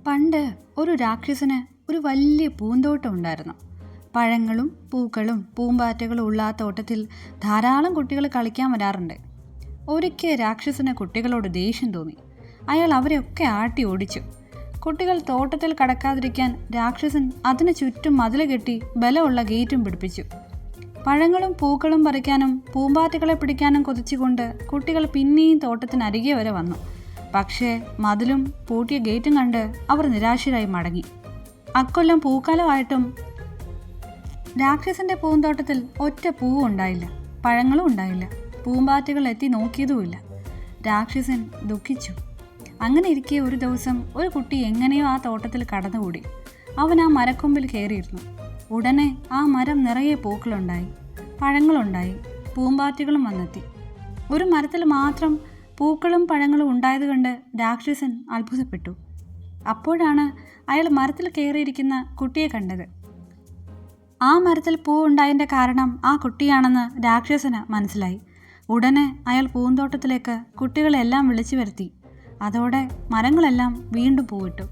പണ്ട് ഒരു രാക്ഷസന് ഒരു വലിയ പൂന്തോട്ടം ഉണ്ടായിരുന്നു. പഴങ്ങളും പൂക്കളും പൂമ്പാറ്റകളും ഉള്ള ആ തോട്ടത്തിൽ ധാരാളം കുട്ടികൾ കളിക്കാൻ വരാറുണ്ട്. ഒരിക്കൽ രാക്ഷസന് കുട്ടികളോട് ദേഷ്യം തോന്നി. അയാൾ അവരെയൊക്കെ ആട്ടി ഓടിച്ചു. കുട്ടികൾ തോട്ടത്തിൽ കടക്കാതിരിക്കാൻ രാക്ഷസൻ അതിനു ചുറ്റും മതിൽ കെട്ടി ബലമുള്ള ഗേറ്റും പിടിപ്പിച്ചു. പഴങ്ങളും പൂക്കളും പറിക്കാനും പൂമ്പാറ്റകളെ പിടിക്കാനും കൊതിച്ചുകൊണ്ട് കുട്ടികൾ പിന്നെയും തോട്ടത്തിനരികെ വരെ വന്നു. പക്ഷേ മതിലും പൂട്ടിയ ഗേറ്റും കണ്ട് അവർ നിരാശരായി മടങ്ങി. അക്കൊല്ലം പൂക്കാലമായിട്ടും രാക്ഷസന്റെ പൂന്തോട്ടത്തിൽ ഒറ്റ പൂവും ഉണ്ടായില്ല, പഴങ്ങളും ഉണ്ടായില്ല, പൂമ്പാറ്റകൾ എത്തി നോക്കിയതുമില്ല. രാക്ഷസൻ ദുഃഖിച്ചു. അങ്ങനെ ഇരിക്കെ ഒരു ദിവസം ഒരു കുട്ടി എങ്ങനെയോ ആ തോട്ടത്തിൽ കടന്നുകൂടി. അവൻ ആ മരക്കൊമ്പിൽ കയറിയിരുന്നു. ഉടനെ ആ മരം നിറയെ പൂക്കളുണ്ടായി, പഴങ്ങളുണ്ടായി, പൂമ്പാറ്റകളും വന്നെത്തി. ഒരു മരത്തിൽ മാത്രം പൂക്കളും പഴങ്ങളും ഉണ്ടായത് കണ്ട് രാക്ഷസൻ അത്ഭുതപ്പെട്ടു. അപ്പോഴാണ് അയാൾ മരത്തിൽ കയറിയിരിക്കുന്ന കുട്ടിയെ കണ്ടത്. ആ മരത്തിൽ പൂ ഉണ്ടായതിൻ്റെ കാരണം ആ കുട്ടിയാണെന്ന് രാക്ഷസന് മനസ്സിലായി. ഉടനെ അയാൾ പൂന്തോട്ടത്തിലേക്ക് കുട്ടികളെല്ലാം വിളിച്ചു വരുത്തി. അതോടെ മരങ്ങളെല്ലാം വീണ്ടും പൂവിട്ടു.